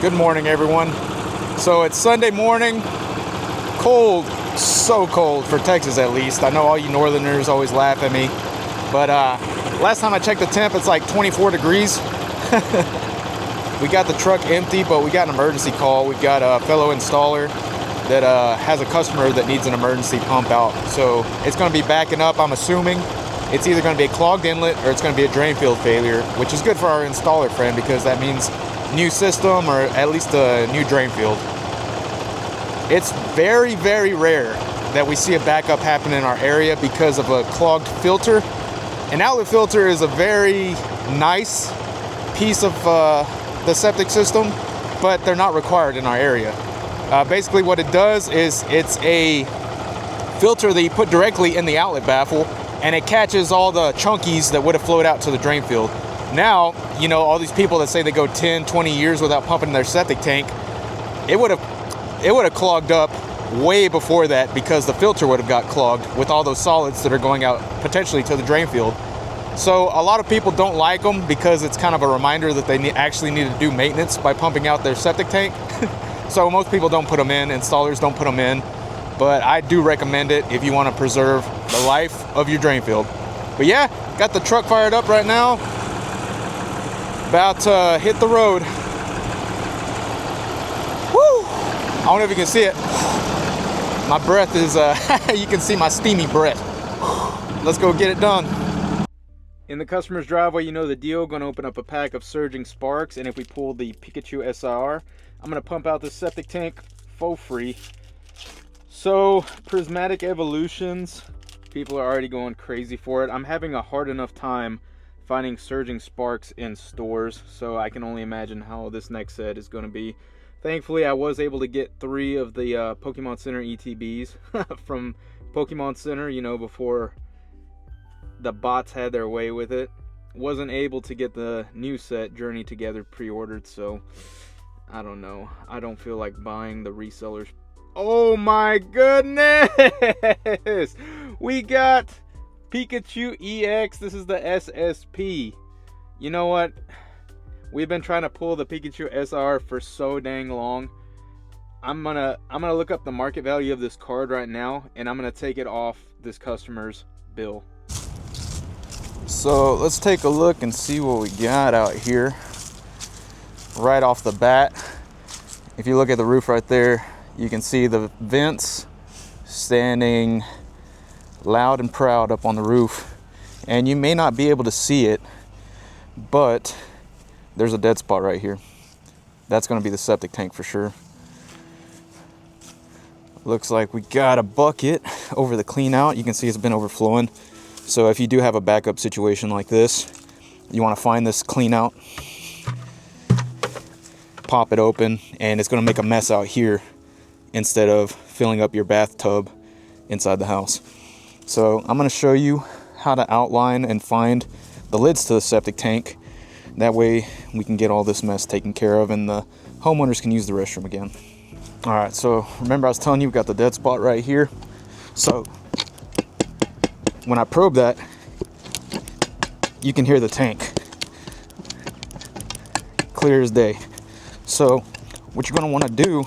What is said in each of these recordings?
Good morning, everyone. So it's Sunday morning. Cold, so cold for Texas at least. I know all you northerners always laugh at me, but last time I checked the temp, it's like 24 degrees. We got the truck empty, but we got an emergency call. We've got a fellow installer that has a customer that needs an emergency pump out. So it's going to be backing up, I'm assuming. It's either going to be a clogged inlet or it's going to be a drain field failure, which is good for our installer friend because that means new system or at least a new drain field. It's very, very rare that we see a backup happen in our area because of a clogged filter. An outlet filter is a very nice piece of the septic system, but they're not required in our area. Basically what it does is it's a filter that you put directly in the outlet baffle, and it catches all the chunkies that would have flowed out to the drain field. Now, you know, all these people that say they go 10, 20 years without pumping their septic tank, it would have clogged up way before that because the filter would have got clogged with all those solids that are going out potentially to the drain field. So a lot of people don't like them because it's kind of a reminder that they actually need to do maintenance by pumping out their septic tank. So most people don't put them in, installers don't put them in, but I do recommend it if you want to preserve the life of your drain field. But yeah, got the truck fired up right now. About to hit the road. Woo! I don't know if you can see it. My breath is, you can see my steamy breath. Let's go get it done. In the customer's driveway, you know the deal. Gonna open up a pack of surging sparks, and if we pull the PIKACHU SIR, I'm gonna pump out the septic tank for free. So, prismatic evolutions, people are already going crazy for it. I'm having a hard enough time finding surging sparks in stores, so I can only imagine how this next set is going to be. Thankfully, I was able to get 3 of the Pokemon Center ETBs from Pokemon Center, you know, before the bots had their way with it. Wasn't able to get the new set, Journey Together, pre-ordered, so I don't know. I don't feel like buying the resellers. Oh my goodness! We got PIKACHU EX. This is the SSP. You know what? We've been trying to pull the PIKACHU SR for so dang long. I'm gonna look up the market value of this card right now, and I'm gonna take it off this customer's bill. So let's take a look and see what we got out here. Right off the bat, if you look at the roof right there, you can see the vents standing loud and proud up on the roof, and you may not be able to see it, but there's a dead spot right here. That's going to be the septic tank for sure. Looks like we got a bucket over the clean out. You can see it's been overflowing. So if you do have a backup situation like this, you want to find this clean out, pop it open, and it's going to make a mess out here instead of filling up your bathtub inside the house. So I'm going to show you how to outline and find the lids to the septic tank. That way we can get all this mess taken care of and the homeowners can use the restroom again. All right, so remember I was telling you we got the dead spot right here. So when I probe that, you can hear the tank. Clear as day. So what you're going to want to do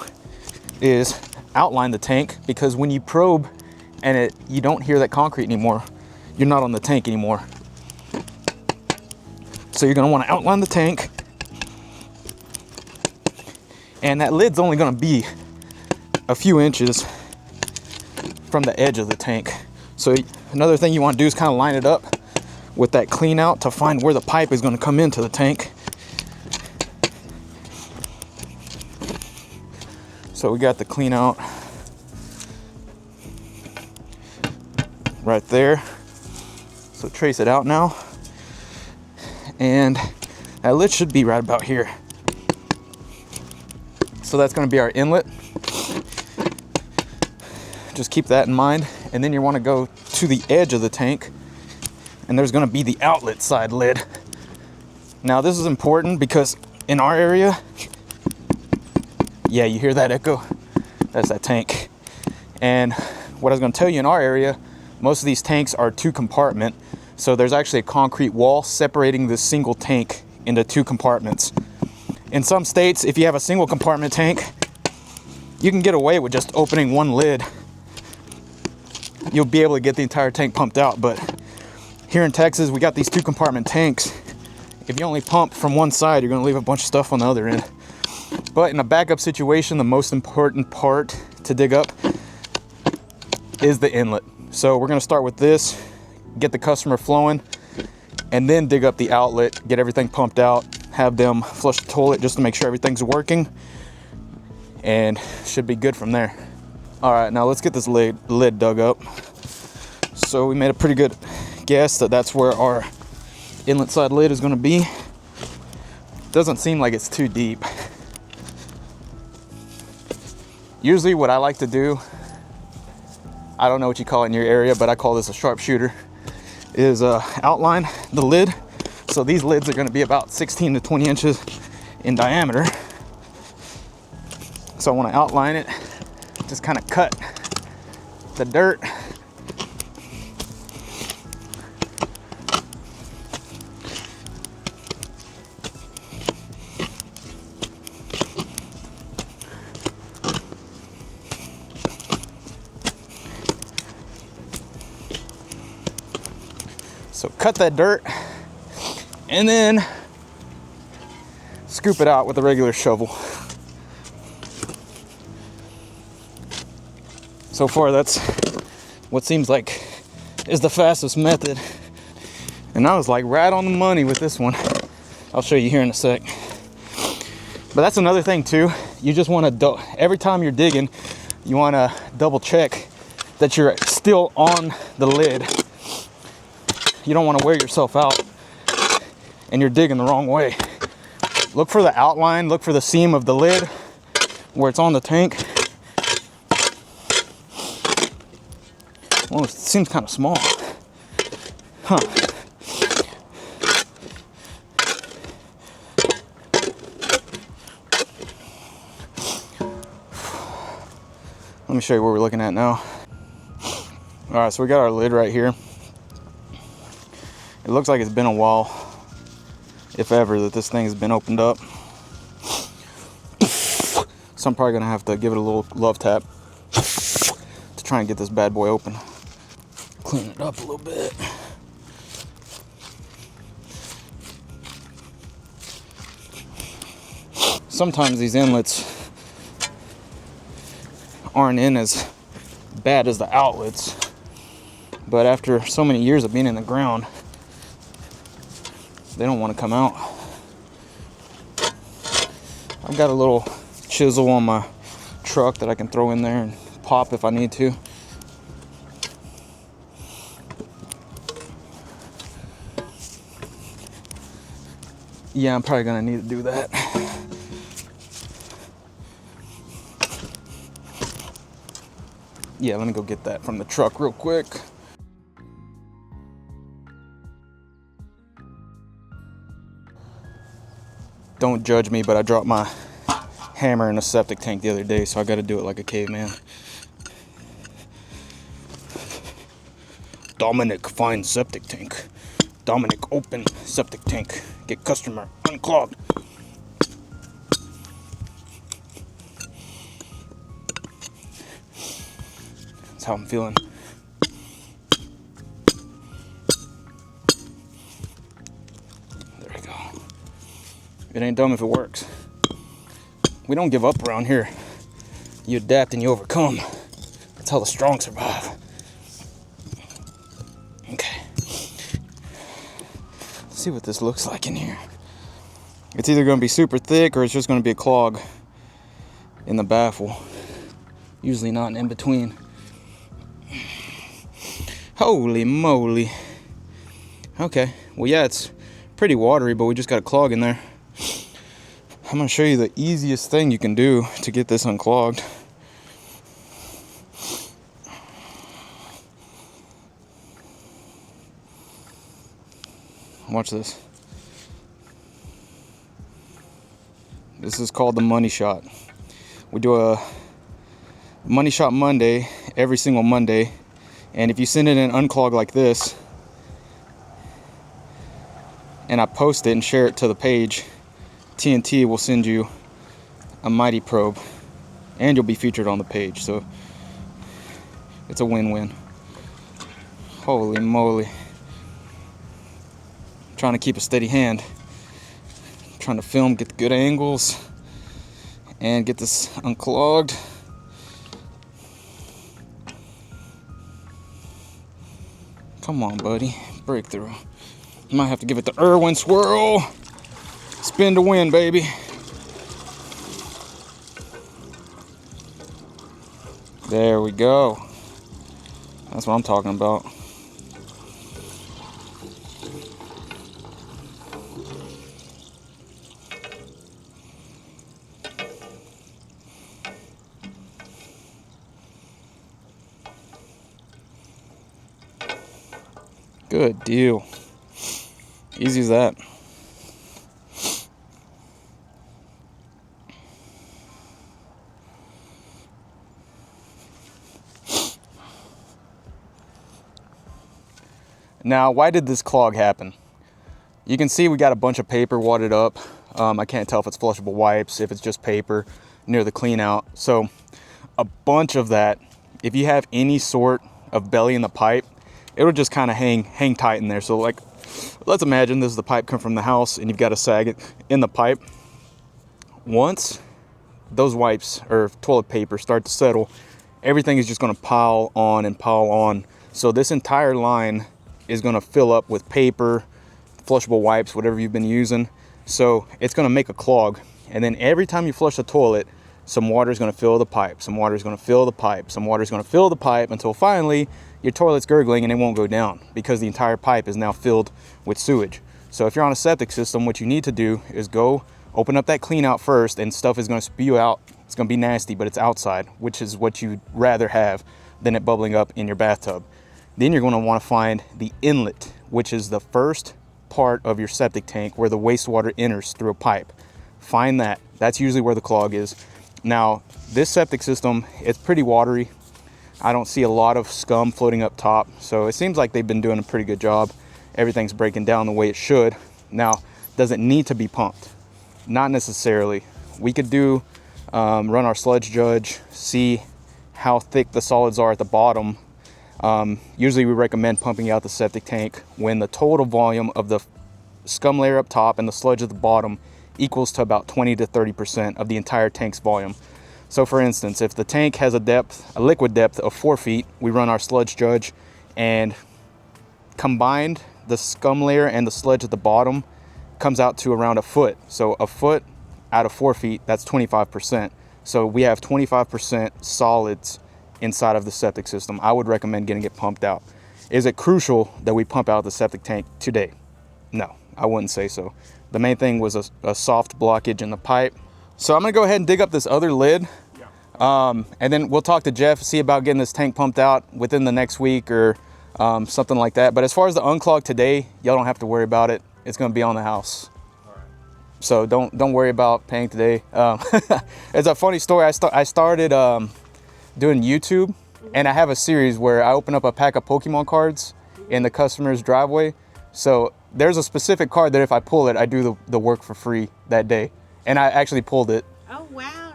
is outline the tank, because when you probe and you don't hear that concrete anymore, you're not on the tank anymore. So you're going to want to outline the tank, and that lid's only going to be a few inches from the edge of the tank. So another thing you want to do is kind of line it up with that clean out to find where the pipe is going to come into the tank. So we got the clean out right there. So trace it out now. And that lid should be right about here. So that's going to be our inlet. Just keep that in mind. And then you want to go to the edge of the tank, and there's going to be the outlet side lid. Now this is important because in our area, yeah, you hear that echo? That's that tank. And what I was going to tell you, in our area, most of these tanks are 2-compartment. So there's actually a concrete wall separating this single tank into 2 compartments. In some states, if you have a single compartment tank, you can get away with just opening one lid. You'll be able to get the entire tank pumped out. But here in Texas, we got these 2 compartment tanks. If you only pump from one side, you're gonna leave a bunch of stuff on the other end. But in a backup situation, the most important part to dig up is the inlet. So we're gonna start with this, get the customer flowing, and then dig up the outlet, get everything pumped out, have them flush the toilet just to make sure everything's working, and should be good from there. All right, now let's get this lid dug up. So we made a pretty good guess that that's where our inlet side lid is gonna be. Doesn't seem like it's too deep. Usually what I like to do, I don't know what you call it in your area, but I call this a sharpshooter, is outline the lid. So these lids are gonna be about 16 to 20 inches in diameter. So I wanna outline it, just kind of cut the dirt. So cut that dirt and then scoop it out with a regular shovel. So far, that's what seems like is the fastest method. And I was like right on the money with this one. I'll show you here in a sec. But that's another thing too. You just want to, every time you're digging, you want to double check that you're still on the lid. You don't want to wear yourself out and you're digging the wrong way. Look for the outline, look for the seam of the lid where it's on the tank. Well, it seems kind of small. Huh. Let me show you what we're looking at now. All right, so we got our lid right here. It looks like it's been a while, if ever, that this thing has been opened up. So I'm probably gonna have to give it a little love tap to try and get this bad boy open. Clean it up a little bit. Sometimes these inlets aren't in as bad as the outlets, but after so many years of being in the ground, they don't want to come out. I've got a little chisel on my truck that I can throw in there and pop if I need to. Yeah, I'm probably gonna need to do that. Yeah, let me go get that from the truck real quick. Don't judge me, but I dropped my hammer in a septic tank the other day, so I gotta do it like a caveman. Dominic finds septic tank. Dominic open septic tank. Get customer unclogged. That's how I'm feeling. There we go. It ain't dumb if it works. We don't give up around here. You adapt and you overcome. That's how the strong survive. Okay. Let's see what this looks like in here. It's either going to be super thick or it's just going to be a clog in the baffle. Usually not an in-between. Holy moly. Okay. Well, yeah, it's pretty watery, but we just got a clog in there. I'm going to show you the easiest thing you can do to get this unclogged. Watch this. This is called the money shot. We do a money shot Monday, every single Monday. And if you send it in unclogged like this, and I post it and share it to the page, TNT will send you a mighty probe, and you'll be featured on the page, so it's a win-win. Holy moly. Trying to keep a steady hand. Trying to film, get the good angles, and get this unclogged. Come on, buddy. Breakthrough. You might have to give it the Irwin swirl. Spin to win, baby. There we go. That's what I'm talking about. Good deal. Easy as that. Now, why did this clog happen? You can see we got a bunch of paper wadded up. I can't tell if it's flushable wipes, if it's just paper near the clean out. So a bunch of that, if you have any sort of belly in the pipe, it'll just kind of hang tight in there. So like, let's imagine this is the pipe come from the house and you've got a sag in the pipe. Once those wipes or toilet paper start to settle, everything is just going to pile on and pile on. So this entire line is going to fill up with paper, flushable wipes, whatever you've been using. So it's going to make a clog. And then every time you flush the toilet, some water is going to fill the pipe, some water is going to fill the pipe, some water is going to fill the pipe, until finally your toilet's gurgling and it won't go down because the entire pipe is now filled with sewage. So if you're on a septic system, what you need to do is go open up that clean out first, and stuff is going to spew out. It's going to be nasty, but it's outside, which is what you'd rather have than it bubbling up in your bathtub. Then you're going to want to find the inlet, which is the first part of your septic tank where the wastewater enters through a pipe. Find that. That's usually where the clog is. Now, this septic system, it's pretty watery. I don't see a lot of scum floating up top, so it seems like they've been doing a pretty good job. Everything's breaking down the way it should. Now, does it need to be pumped? Not necessarily. We could run our sludge judge, see how thick the solids are at the bottom. Usually we recommend pumping out the septic tank when the total volume of the scum layer up top and the sludge at the bottom equals to about 20 to 30% of the entire tank's volume. So for instance, if the tank has a liquid depth of 4 feet, we run our sludge judge, and combined the scum layer and the sludge at the bottom comes out to around a foot. So a foot out of 4 feet, that's 25%. So we have 25% solids inside of the septic system. I would recommend getting it pumped out. Is it crucial that we pump out the septic tank today? No, I wouldn't say so. The main thing was a soft blockage in the pipe. So I'm gonna go ahead and dig up this other lid, and then we'll talk to Jeff, see about getting this tank pumped out within the next week or something like that. But as far as the unclog today, y'all don't have to worry about it. It's gonna be on the house. All right. So don't worry about paying today. It's a funny story. I started doing YouTube, and I have a series where I open up a pack of Pokemon cards in the customer's driveway. So there's a specific card that if I pull it, I do the work for free that day. And I actually pulled it. Oh, wow.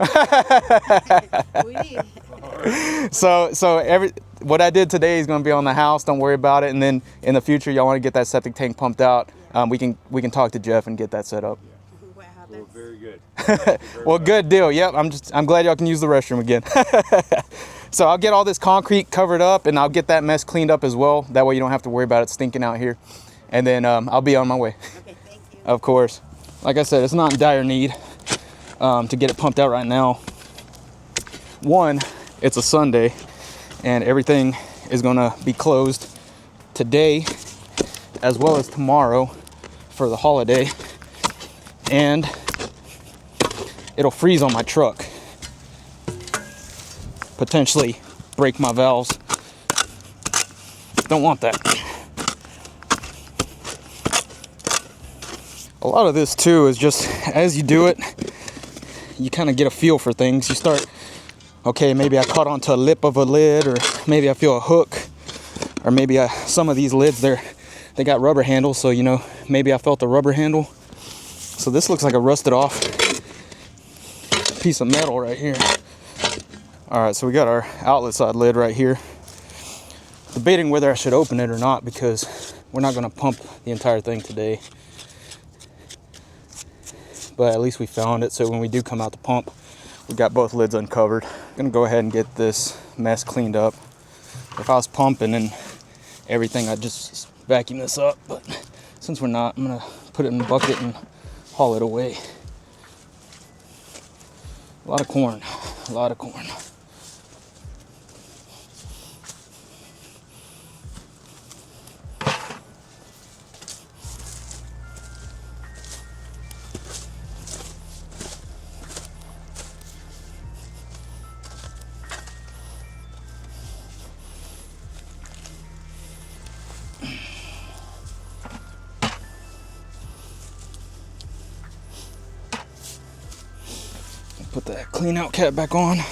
So what I did today is going to be on the house. Don't worry about it. And then in the future, y'all want to get that septic tank pumped out, we can talk to Jeff and get that set up. Wow, well, very good. Well, good deal. Yep, I'm glad y'all can use the restroom again. So I'll get all this concrete covered up, and I'll get that mess cleaned up as well. That way you don't have to worry about it stinking out here. And then I'll be on my way. Okay, thank you. Of course. Like I said, it's not in dire need to get it pumped out right now. One, it's a Sunday, and everything is gonna be closed today as well as tomorrow for the holiday, and it'll freeze on my truck, potentially break my valves. Don't want that. A lot of this too is just, as you do it, you kind of get a feel for things. You start, okay, maybe I caught onto a lip of a lid, or maybe I feel a hook, or maybe some of these lids, they got rubber handles, so maybe I felt the rubber handle. So this looks like a rusted off piece of metal right here. All right, so we got our outlet side lid right here. Debating whether I should open it or not because we're not gonna pump the entire thing today. But at least we found it, so when we do come out to pump, we got both lids uncovered. I'm gonna go ahead and get this mess cleaned up. If I was pumping and everything, I'd just vacuum this up, but since we're not, I'm gonna put it in the bucket and haul it away. A lot of corn, a lot of corn. Put that clean out cap back on. I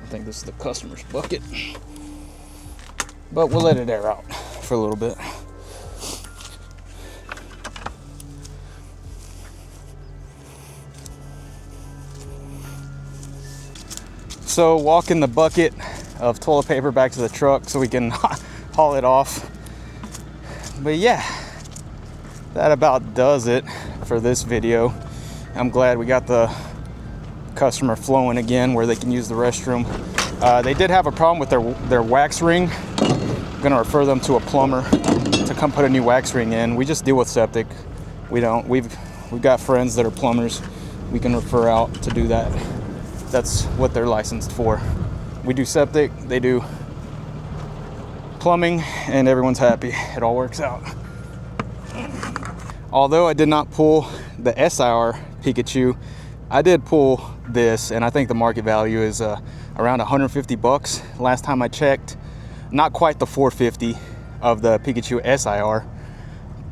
think this is the customer's bucket, but we'll let it air out for a little bit. So walking the bucket of toilet paper back to the truck so we can haul it off. But yeah, that about does it for this video. I'm glad we got the customer flowing again where they can use the restroom. They did have a problem with their wax ring. I'm gonna refer them to a plumber to come put a new wax ring in. We just deal with septic. We've got friends that are plumbers. We can refer out to do that. That's what they're licensed for. We do septic, they do plumbing, and everyone's happy. It all works out. Although I did not pull the SIR PIKACHU, I did pull this, and I think the market value is around 150 bucks. Last time I checked, not quite the 450 of the PIKACHU SIR,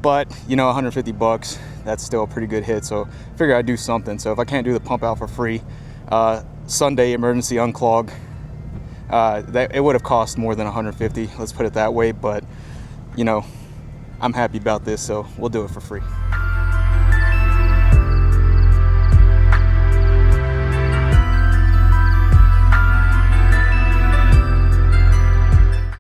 but you know, 150 bucks, that's still a pretty good hit. So I figure I'd do something. So if I can't do the pump out for free, Sunday emergency unclog, it would have cost more than 150, let's put it that way, but you know, I'm happy about this, so we'll do it for free.